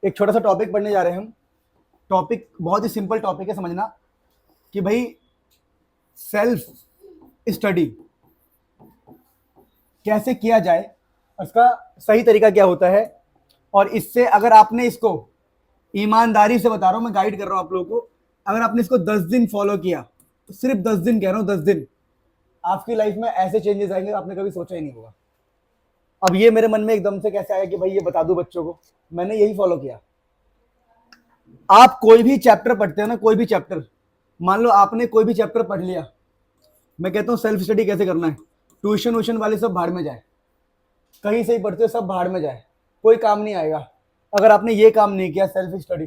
एक छोटा सा टॉपिक पढ़ने जा रहे हैं हम। टॉपिक बहुत ही सिंपल टॉपिक है, समझना कि भाई सेल्फ स्टडी कैसे किया जाए, उसका सही तरीका क्या होता है। और इससे अगर आपने इसको, ईमानदारी से बता रहा हूं, मैं गाइड कर रहा हूं आप लोगों को, अगर आपने इसको 10 दिन फॉलो किया, तो सिर्फ 10 दिन कह रहा हूं, 10 दिन, आपकी लाइफ में ऐसे चेंजेस आएंगे आपने कभी सोचा ही नहीं होगा। अब ये मेरे मन में एकदम से कैसे आया कि भाई ये बता दूं बच्चों को, मैंने यही फॉलो किया। आप कोई भी चैप्टर पढ़ते हो ना, कोई भी चैप्टर, मान लो आपने कोई भी चैप्टर पढ़ लिया, मैं कहता हूं सेल्फ स्टडी कैसे करना है। ट्यूशन व्यूशन वाले सब भाड़ में जाए, कहीं से ही पढ़ते हो सब भाड़ में जाए, कोई काम नहीं आएगा अगर आपने ये काम नहीं किया सेल्फ स्टडी।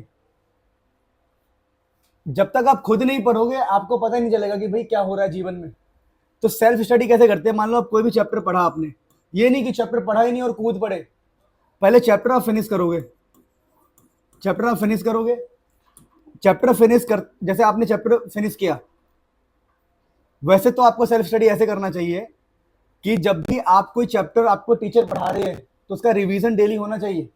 जब तक आप खुद नहीं पढ़ोगे आपको पता ही नहीं चलेगा कि भाई क्या हो रहा है जीवन में। तो सेल्फ स्टडी कैसे करते हैं, मान लो आप कोई भी चैप्टर पढ़ा आपने, ये नहीं कि चैप्टर पढ़ा ही नहीं और कूद पड़े, पहले चैप्टर आप फिनिश करोगे। चैप्टर आप फिनिश करोगे, चैप्टर फिनिश कर, जैसे आपने चैप्टर फिनिश किया, वैसे तो आपको सेल्फ स्टडी ऐसे करना चाहिए कि जब भी आप कोई चैप्टर आपको टीचर पढ़ा रहे हैं तो उसका रिवीजन डेली होना चाहिए।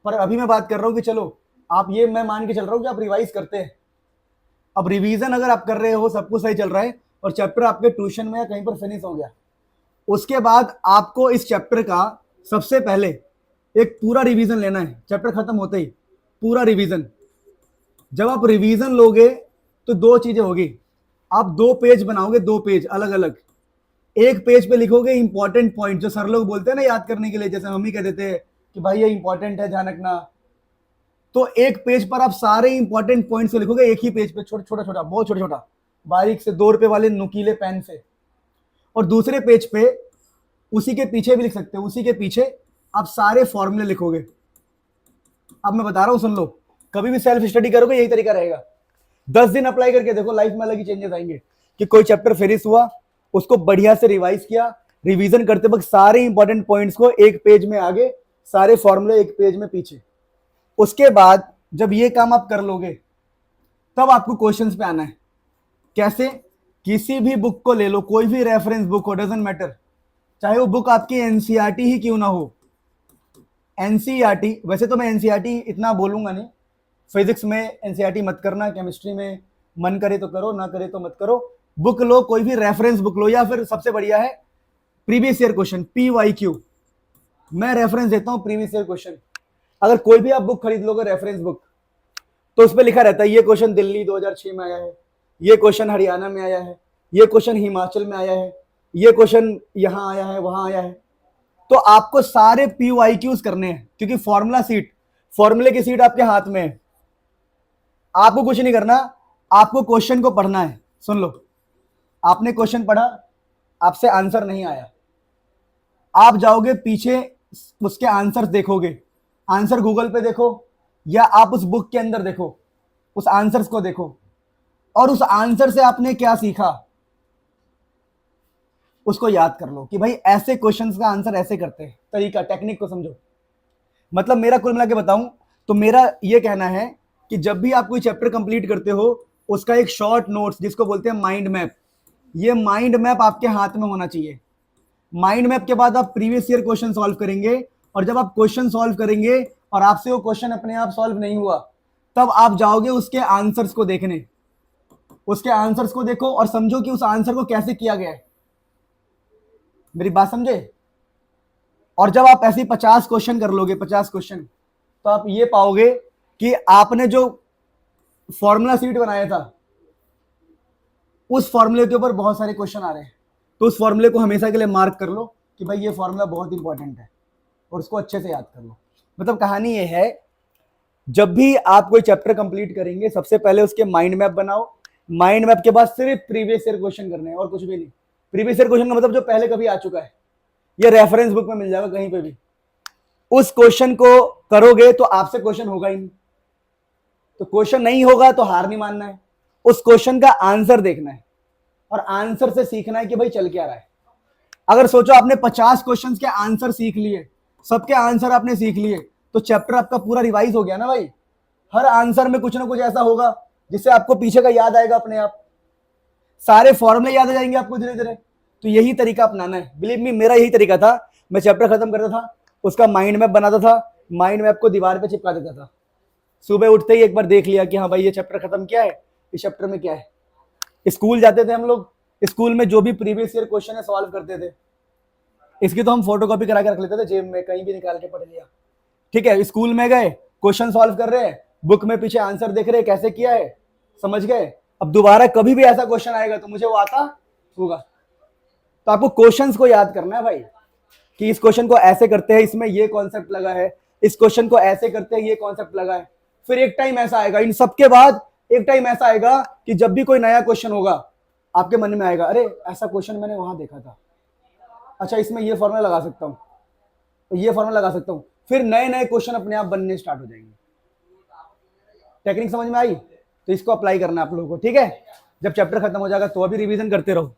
पर अभी मैं बात कर रहा हूं कि चलो आप, ये मैं मान के चल रहा हूं कि आप रिवाइज करते हैं। अब रिवीजन अगर आप कर रहे हो, सब कुछ सही चल रहा है और चैप्टर आपके ट्यूशन में या कहीं पर फिनिश हो गया, उसके बाद आपको इस चैप्टर का सबसे पहले एक पूरा रिवीजन लेना है। चैप्टर खत्म होते ही पूरा रिवीजन। जब आप रिवीजन लोगे तो दो चीजें होगी, आप 2 पेज बनाओगे, 2 पेज अलग अलग। एक पेज पे लिखोगे इंपॉर्टेंट पॉइंट, जो सर लोग बोलते हैं ना याद करने के लिए, जैसे हम ही कह देते हैं कि भाई ये इंपॉर्टेंट है, ध्यान रखना। तो एक पेज पर आप सारे इंपॉर्टेंट पॉइंट्स को लिखोगे, एक ही पेज पे, छोटा छोटा छोटा, बहुत छोटा छोटा, बारीक से 2 रुपए वाले नुकीले पेन से। और दूसरे पेज पे उसी के पीछे भी लिख सकते हो, उसी के पीछे आप सारे फॉर्मूले लिखोगे। अब मैं बता रहा हूं, सुन लो, कभी भी सेल्फ स्टडी करोगे यही तरीका रहेगा। 10 दिन अप्लाई करके देखो, लाइफ में अलग ही चेंजेस आएंगे। कि कोई चैप्टर फिनिश हुआ, उसको बढ़िया से रिवाइज किया, रिवीजन करते वक्त सारे इंपॉर्टेंट पॉइंट्स को एक पेज में आगे, सारे फॉर्मूले एक पेज में पीछे। उसके बाद जब ये काम आप कर लोगे तब आपको क्वेश्चंस पे आना है। कैसे? किसी भी बुक को ले लो, कोई भी रेफरेंस बुक हो, डजंट मैटर, चाहे वो बुक आपकी एनसीईआरटी ही क्यों ना हो। एनसीईआरटी, वैसे तो मैं एनसीईआरटी इतना बोलूंगा नहीं, फिजिक्स में एनसीईआरटी मत करना, केमिस्ट्री में मन करे तो करो, ना करे तो मत करो। बुक लो, कोई भी रेफरेंस बुक लो, या फिर सबसे बढ़िया है प्रीवियस ईयर क्वेश्चन, पीवाईक्यू। मैं रेफरेंस देता हूं प्रीवियस ईयर क्वेश्चन। अगर कोई भी आप बुक खरीद लोगे, रेफरेंस बुक, तो उस पर लिखा रहता है ये क्वेश्चन दिल्ली 2006 में आया है, ये क्वेश्चन हरियाणा में आया है, ये क्वेश्चन हिमाचल में आया है, ये क्वेश्चन यहां आया है, वहां आया है। तो आपको सारे पीवाईक्यूज करने हैं, क्योंकि फॉर्मूला सीट, फॉर्मूले की सीट आपके हाथ में है। आपको कुछ नहीं करना, आपको क्वेश्चन को पढ़ना है। सुन लो, आपने क्वेश्चन पढ़ा, आपसे आंसर नहीं आया, आप जाओगे पीछे, उसके आंसर्स देखोगे। आंसर गूगल पे देखो या आप उस बुक के अंदर देखो, उस आंसर्स को देखो, और उस आंसर से आपने क्या सीखा उसको याद कर लो कि भाई ऐसे क्वेश्चंस का आंसर ऐसे करते हैं। तरीका, टेक्निक को समझो। मतलब मेरा कुल मिला के बताऊं तो मेरा ये कहना है कि जब भी आप कोई चैप्टर कंप्लीट करते हो, उसका एक शॉर्ट नोट्स, जिसको बोलते हैं माइंड मैप, ये माइंड मैप आपके हाथ में होना चाहिए। माइंड मैप के बाद आप प्रीवियस ईयर क्वेश्चन सॉल्व करेंगे, और जब आप क्वेश्चन सॉल्व करेंगे और आपसे वो क्वेश्चन अपने आप सॉल्व नहीं हुआ, तब आप जाओगे उसके आंसर्स को देखने। उसके आंसर्स को देखो और समझो कि उस आंसर को कैसे किया गया है। मेरी बात समझे? और जब आप ऐसे 50 क्वेश्चन कर लोगे, 50 क्वेश्चन, तो आप ये पाओगे कि आपने जो फॉर्मूला सीट बनाया था, उस फॉर्मूले के ऊपर बहुत सारे क्वेश्चन आ रहे हैं। तो उस फॉर्मूले को हमेशा के लिए मार्क कर लो कि भाई ये फॉर्मूला बहुत इंपॉर्टेंट है, और उसको अच्छे से याद कर लो। मतलब कहानी ये है, जब भी आप कोई चैप्टर कंप्लीट करेंगे, सबसे पहले उसके माइंड मैप बनाओ। माइंड मैप के बाद सिर्फ प्रीवियस ईयर क्वेश्चन करने हैं और कुछ भी नहीं। प्रीवियस ईयर क्वेश्चन का मतलब जो पहले कभी आ चुका है, ये रेफरेंस बुक में मिल जाएगा कहीं पे भी। उस क्वेश्चन को करोगे तो आपसे क्वेश्चन होगा ही नहीं, तो क्वेश्चन नहीं होगा तो हार नहीं मानना है, उस क्वेश्चन का आंसर देखना है और आंसर से सीखना है कि भाई चल क्या रहा है। अगर सोचो आपने 50 क्वेश्चन के आंसर सीख लिए, सबके आंसर आपने सीख लिए, तो चैप्टर आपका पूरा रिवाइज हो गया ना भाई। हर आंसर में कुछ ना कुछ ऐसा होगा जिससे आपको पीछे का याद आएगा अपने आप, सारे फॉर्मूले याद आ जाएंगे आपको धीरे धीरे। तो यही तरीका अपनाना है। बिलीव मी, मेरा यही तरीका था। मैं चैप्टर खत्म करता था, उसका माइंड मैप बनाता था, माइंड मैप को दीवार पे चिपका देता था। सुबह उठते ही एक बार देख लिया कि हाँ भाई ये चैप्टर खत्म किया है, इस चैप्टर में क्या है। स्कूल जाते थे हम लोग, स्कूल में जो भी प्रीवियस ईयर क्वेश्चन है सॉल्व करते थे। इसकी तो हम फोटोकॉपी करा के रख लेते थे जेब में, कहीं भी निकाल के पढ़ लिया। ठीक है, स्कूल में गए, क्वेश्चन सॉल्व कर रहे हैं, बुक में पीछे आंसर देख रहे हैं कैसे किया है, समझ गए। अब दोबारा कभी भी ऐसा क्वेश्चन आएगा तो मुझे वो आता होगा। तो आपको क्वेश्चंस को याद करना है भाई, कि इस क्वेश्चन को ऐसे करते हैं, इसमें ये कॉन्सेप्ट लगा है, इस क्वेश्चन को ऐसे करते हैं, ये कॉन्सेप्ट लगा है। फिर एक टाइम ऐसा आएगा, इन सबके बाद एक टाइम ऐसा आएगा कि जब भी कोई नया क्वेश्चन होगा आपके मन में आएगा, अरे ऐसा क्वेश्चन मैंने वहां देखा था, अच्छा इसमें ये फॉर्मूला लगा सकता हूँ, तो ये फॉर्मूला लगा सकता हूँ। फिर नए नए क्वेश्चन अपने आप बनने स्टार्ट हो जाएंगे। टेक्निक समझ में आई? तो इसको अप्लाई करना है आप लोगों को, ठीक है। जब चैप्टर खत्म हो जाएगा तो अभी रिवीजन करते रहो।